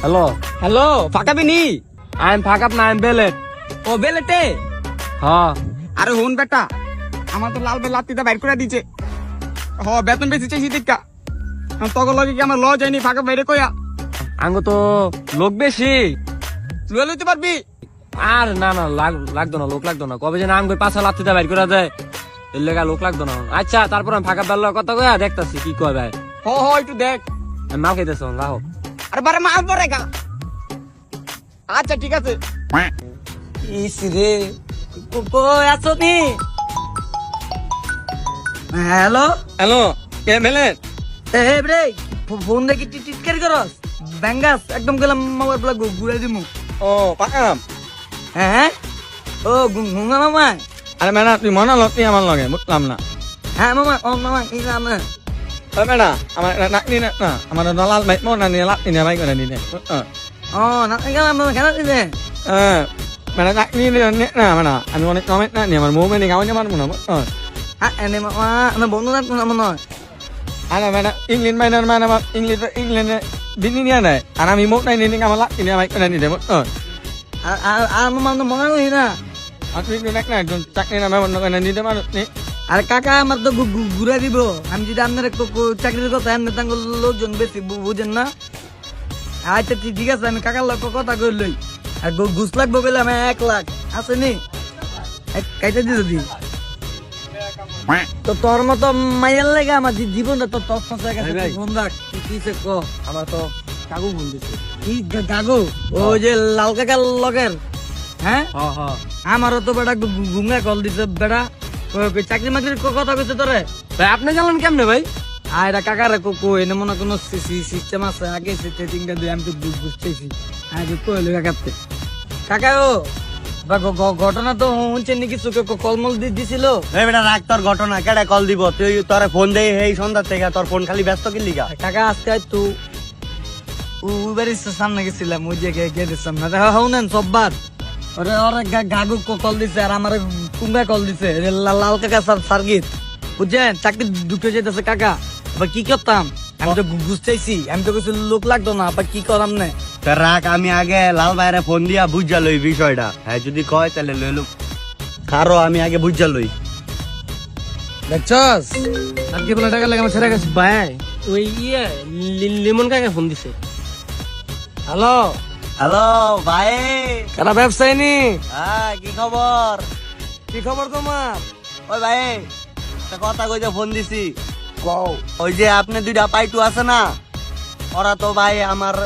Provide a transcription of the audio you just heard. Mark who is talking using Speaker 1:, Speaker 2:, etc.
Speaker 1: Hello
Speaker 2: hello ফাঁকাবি নি?
Speaker 1: I am ফাকাপ না, I am belt.
Speaker 2: ও বেলেটে?
Speaker 1: হ্যাঁ
Speaker 2: আরে হুন বেটা, আমার তো লাল বেল লাত্তিটা বাইর করে দিছে। বেতন বেশি চাইছি দেখা তখন লগে কি আমার ল যায়নি ফাঁকা বাইরে কইয়া
Speaker 1: আঙ্গ তো লোক বেশি।
Speaker 2: তুই লইতে পারবি?
Speaker 1: আর না না লাগতো না, লোক লাগতো না। কবে যেন আঙ্গ পাঁচা লাত্তিটা বাইর করে দেয়, এর লেগা লোক লাগতো না। আচ্ছা তারপর আমি ফাঁকা বেলার কথা কয়া দেখতাছি কি কয় ভাই।
Speaker 2: একটু দেখ।
Speaker 1: আমি মাল খাইতেছ রাখো।
Speaker 2: আরে বারে মাল পরে গা। আচ্ছা ঠিক আছে। ইস রে, কই আছো নি? হ্যালো হ্যালো, কে মেলেন? এ রে, ফোন দেখি টিটকারি করস ব্যাঙ্গাস একদম গেলাম মোবাইল প্লাগ ঘুরে দিমু।
Speaker 3: ও পাকাম।
Speaker 2: হ্যাঁ ও গুঙ্গা মামা।
Speaker 3: আরে মেনা তুই মনে লতি আমার লগে বুঝলাম না।
Speaker 2: হ্যাঁ মামা, ও মামা কি নাম?
Speaker 3: ও মেনা আমার নাকনি না আমার দলাল মাই মো না নি লাতি না মাই করে দিনে।
Speaker 2: ও না গেলাম মামা কেন দিলে?
Speaker 3: মেনা নাকনি না মেনা আমি অনেক কমেন্ট না নি আমার মুভমেন্ট গাওয়া না মারমু না।
Speaker 2: হ্যাঁ এনে মামা না বন্ধু না মনে হয়।
Speaker 3: আরে মেনা ইংল্যান্ড মাইনার মানে আমার ইংল্যান্ডে দিনি নিয়া নাই আর আমি মুখ নাই নি আমার লাতি না মাই করে দিনে।
Speaker 2: আর মামা মনে হয় না।
Speaker 3: আর তুই নাক না চাকরি না মাই করে দিতে মার নি।
Speaker 2: আরে কাকা আমার তো ঘুরে দিব। আমি যদি আপনার চাকরির কথা এমনি তাঙ্গ লোকজন বেশি বুঝেন না। আচ্ছা ঠিক আছে, আমি কাকার লোক কথা কই লই। আর ঘুষ লাগবো বলে আমি 1 লাখ আছে নি কাইতে দিদি। তো তোর মতো মাইয়ার লেগে আমার জীবনটা তো তোর ফসে গেছে। ফোন রাখ, কিসে ক?
Speaker 1: আমার তো কাকু ফোন দিছে।
Speaker 2: কি কাকু? ও যে লাল কাকার লগের? হ্যাঁ
Speaker 1: হ্যাঁ হ্যাঁ
Speaker 2: আমারও তো বেটা ঘুমে কল দিছে বেটা। চাকরি মাকরির কথা কইছে তোরে?
Speaker 1: ভাই আপনি জানলেন কেমনে ভাই?
Speaker 2: আয়রা কাকারে এনে মনে কোনো সিস্টেম আছে? আগে সেটিংটা দিয়ে আমি তো বুঝতেছি। আগে কইলো কাকাতে কাকা ও বা ঘটনা তো হচ্ছে নাকি চোখে কলমল দিছিল।
Speaker 4: এই বেটা রাখ তোর ঘটনা, কেডা কল দিব? তুই তোরে ফোন দেই এই সন্ধ্যা থেকে, তোর ফোন খালি ব্যস্ত কি লিগা?
Speaker 2: কাকা আজকে তো উবারের সামনে গেছিলাম, ওই যে গেটের সামনে হউনেন সব বাদ। ওরে ওরে গাগু কল দিছে আর আমার কুঙ্গা কল দিছে। লাল কাকা সার্গিত বুঝছেন, চাকরি ঢুকে যেতেছে কাকা। আবার কি করতাম? আমি তো বুঝতেছি, আমি তো কিছু লোক লাগতো না। আবার কি করাম না?
Speaker 4: তা রাখ, আমি আগে লাল ভাইরে ফোন দিয়া বুঝা লই বিষয়টা। হ্যাঁ যদি কয় তাহলে লইলুম, কারো আমি আগে বুঝা লই।
Speaker 2: দেখছস
Speaker 1: আর কি বলে টাকা লাগে আমার ছেড়ে গেছে ভাই। ওই লিমন কাকে ফোন দিছে।
Speaker 2: হ্যালো
Speaker 4: হ্যালো ভাই।
Speaker 2: কারা ব্যবসায়ী নি?
Speaker 4: হ্যাঁ কি খবর?
Speaker 2: কি খবর তোমার?
Speaker 4: ওই ভাই একটা কথা কইতে ফোন দিছি।
Speaker 2: কও।
Speaker 4: ওই যে আপনি 2টা পাইটু আছে না, ওরা তো ভাই আমার